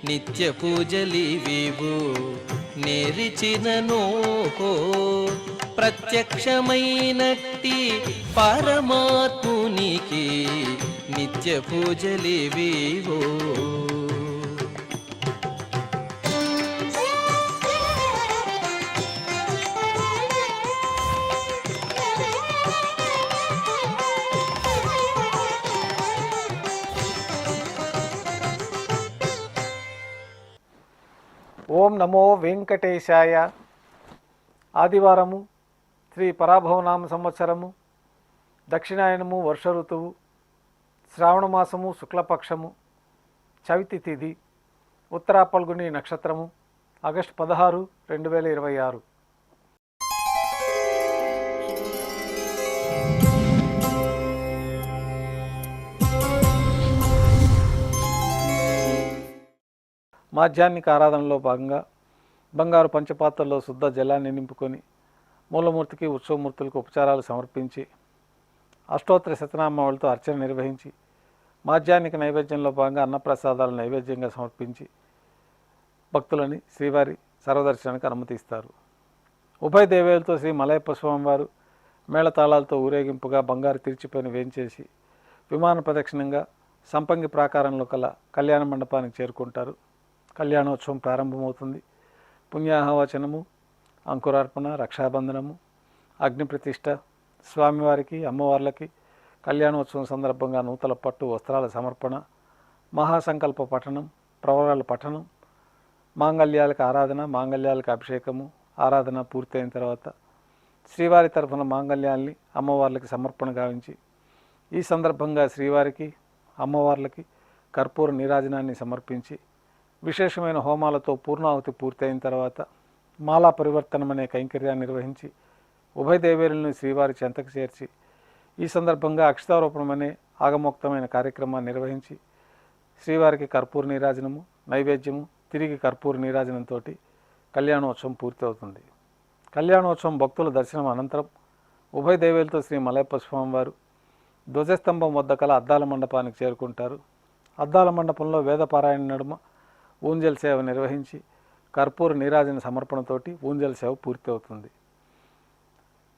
నిత్య పూజలివివు నేరిచినను ప్రత్యక్షమైనట్టి పరమాత్మునికి నిత్య పూజలివివో. ఓం నమో వెంకటేశాయ. ఆదివారము, శ్రీ పరాభవనామ సంవత్సరము, దక్షిణాయనము, వర్ష ఋతువు, శ్రావణమాసము, శుక్లపక్షము, చవితి తిథి, ఉత్తరా పల్గుని నక్షత్రము, ఆగస్టు 16, 2026. మాధ్యాహ్నిక ఆరాధనలో భాగంగా బంగారు పంచపాత్రలో శుద్ధ జలాన్ని నింపుకొని మూలమూర్తికి, ఉత్సవమూర్తులకు ఉపచారాలు సమర్పించి అష్టోత్తర శతనామావళితో అర్చన నిర్వహించి మాధ్యాహ్నిక నైవేద్యంలో భాగంగా అన్నప్రసాదాలు నైవేద్యంగా సమర్పించి భక్తులని శ్రీవారి సర్వదర్శనానికి అనుమతిస్తారు. ఉభయ దేవేలతో శ్రీ మలయప్ప స్వామివారు మేళతాళాలతో ఊరేగింపుగా బంగారు తిరిచిపైన వేంచేసి విమాన ప్రదక్షిణంగా సంపంగి ప్రాకారంలో కల కళ్యాణ మండపానికి చేరుకుంటారు. కళ్యాణోత్సవం ప్రారంభమవుతుంది. పుణ్యాహవచనము, అంకురార్పణ, రక్షాబంధనము, అగ్నిప్రతిష్ఠ, స్వామివారికి, అమ్మవార్లకి కళ్యాణోత్సవం సందర్భంగా నూతన పట్టు వస్త్రాల సమర్పణ, మహాసంకల్ప పఠనం, ప్రవరాల పఠనం, మాంగళ్యాలకు ఆరాధన, మాంగళ్యాలకు అభిషేకము, ఆరాధన పూర్తయిన తర్వాత శ్రీవారి తరఫున మాంగళ్యాల్ని అమ్మవార్లకి సమర్పణ గావించి ఈ సందర్భంగా శ్రీవారికి, అమ్మవార్లకి కర్పూర నీరాజనాన్ని సమర్పించి విశేషమైన హోమాలతో పూర్ణాహుతి పూర్తయిన తర్వాత మాలా పరివర్తనం అనే కైంకర్యాన్ని నిర్వహించి ఉభయ దేవేరులను శ్రీవారి చెంతకు చేర్చి ఈ సందర్భంగా అక్షతారోపణం అనే ఆగమోక్తమైన కార్యక్రమాన్ని నిర్వహించి శ్రీవారికి కర్పూర నీరాజనము, నైవేద్యము, తిరిగి కర్పూర నీరాజనంతో కళ్యాణోత్సవం పూర్తి అవుతుంది. కళ్యాణోత్సవం భక్తుల దర్శనం అనంతరం ఉభయ దేవేలతో శ్రీ మలయప్ప స్వామివారు ధ్వజస్తంభం వద్ద కల అద్దాల మండపానికి చేరుకుంటారు. అద్దాల మండపంలో వేదపారాయణ నడుమ ఊంజల్ సేవ నిర్వహించి కర్పూర నీరాజన సమర్పణతోటి ఊంజల్ సేవ పూర్తి అవుతుంది.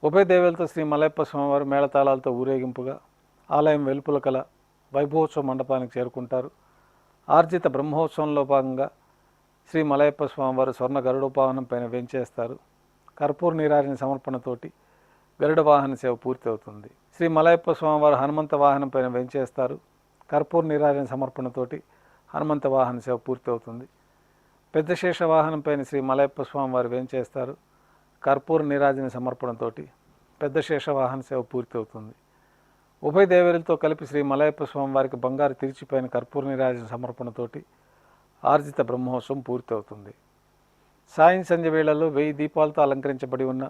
ఉభయ దేవేలతో శ్రీ మలయప్ప స్వామివారు మేళతాళాలతో ఊరేగింపుగా ఆలయం వెలుపుల కల వైభవోత్సవ మండపానికి చేరుకుంటారు. ఆర్జిత బ్రహ్మోత్సవంలో భాగంగా శ్రీ మలయప్ప స్వామివారు స్వర్ణ గరుడోపావనం పైన వేంచేస్తారు. కర్పూర నీరాజన సమర్పణతోటి గరుడ వాహన సేవ పూర్తి అవుతుంది. శ్రీ మలయప్ప స్వామివారు హనుమంత వాహనం పైన వేంచేస్తారు. కర్పూర నీరాజన సమర్పణతోటి హనుమంత వాహన సేవ పూర్తి అవుతుంది. పెద్ద శేష వాహనం పైన శ్రీ మలయప్ప స్వామివారు వేంచేస్తారు. కర్పూర నీరాజన సమర్పణతోటి పెద్ద శేష వాహన సేవ పూర్తి అవుతుంది. ఉభయ దేవేరులతో కలిపి శ్రీ మలయప్ప స్వామివారికి బంగారు తిరిచిపైన కర్పూర నీరాజన సమర్పణతోటి ఆర్జిత బ్రహ్మోత్సవం పూర్తి అవుతుంది. సాయం సంధ్య వేళల్లో 1000 దీపాలతో అలంకరించబడి ఉన్న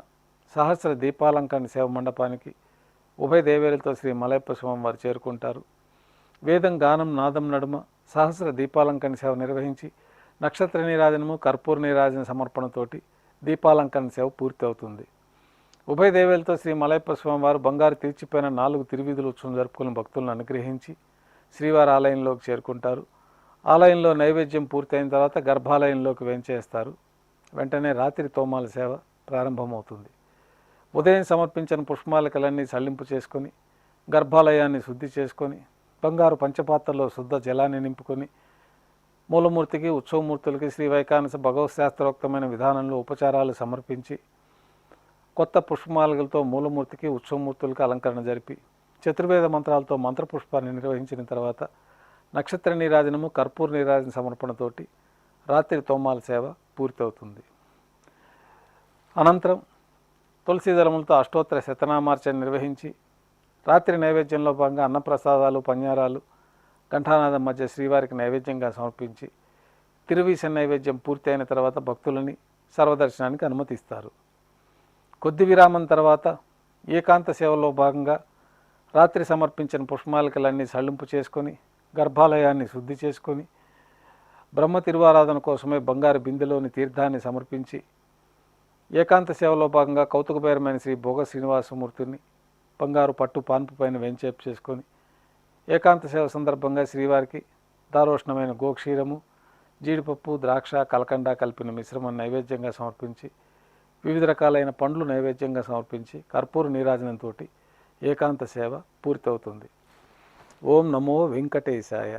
సహస్ర దీపాలంకరణ సేవ మండపానికి ఉభయ దేవేరులతో శ్రీ మలయప్ప స్వామివారు చేరుకుంటారు. వేదం, గానం, నాదం నడుమ సహస్ర దీపాలంకరణ సేవ నిర్వహించి నక్షత్ర నీరాజనము, కర్పూర నీరాజన సమర్పణతోటి దీపాలంకరణ సేవ పూర్తి అవుతుంది. ఉభయ దేవేలతో శ్రీ మలయప్ప స్వామివారు బంగారు తీర్చిపోయిన 4 తిరువీధుల ఉత్సవం జరుపుకుని భక్తులను అనుగ్రహించి శ్రీవారి ఆలయంలోకి చేరుకుంటారు. ఆలయంలో నైవేద్యం పూర్తయిన తర్వాత గర్భాలయంలోకి వేంచేస్తారు. వెంటనే రాత్రి తోమాల సేవ ప్రారంభమవుతుంది. ఉదయం సమర్పించిన పుష్పమాలికలన్నీ సల్లింపు చేసుకొని గర్భాలయాన్ని శుద్ధి చేసుకొని బంగారు పంచపాత్రలో శుద్ధ జలాన్ని నింపుకొని మూలమూర్తికి, ఉత్సవమూర్తులకి శ్రీ వైకానస భగవత్ శాస్త్రోక్తమైన విధానంలో ఉపచారాలు సమర్పించి కొత్త పుష్పమాలలతో మూలమూర్తికి, ఉత్సవమూర్తులకు అలంకరణ జరిపి చతుర్వేద మంత్రాలతో మంత్రపుష్పాన్ని నిర్వహించిన తర్వాత నక్షత్ర నీరాజనము, కర్పూర నీరాజన సమర్పణతోటి రాత్రి తోమాల సేవ పూర్తి అవుతుంది. అనంతరం తులసి దళములతో అష్టోత్తర శతనామార్చన నిర్వహించి రాత్రి నైవేద్యంలో భాగంగా అన్నప్రసాదాలు, పన్యారాలు ఘంటానాదం మధ్య శ్రీవారికి నైవేద్యంగా సమర్పించి తిరువీస నైవేద్యం పూర్తి అయిన తర్వాత భక్తులని సర్వదర్శనానికి అనుమతిస్తారు. కొద్ది విరామం తర్వాత ఏకాంత సేవలో భాగంగా రాత్రి సమర్పించిన పుష్పమాలికలన్నీ సళ్ళింపు చేసుకొని గర్భాలయాన్ని శుద్ధి చేసుకొని బ్రహ్మ తిరువారాధన కోసమే బంగారు బిందెలోని తీర్థాన్ని సమర్పించి ఏకాంత సేవలో భాగంగా కౌతుకబేరమైన శ్రీ భోగ శ్రీనివాసమూర్తిని బంగారు పట్టు పాన్పు పైన వెంచేపు చేసుకొని ఏకాంత సేవ సందర్భంగా శ్రీవారికి దారోష్ణమైన గోక్షీరము, జీడిపప్పు, ద్రాక్ష, కలకండ కలిపిన మిశ్రమం నైవేద్యంగా సమర్పించి, వివిధ రకాలైన పండ్లు నైవేద్యంగా సమర్పించి కర్పూర నీరాజనంతో ఏకాంత సేవ పూర్తవుతుంది. ఓం నమో వెంకటేశాయ.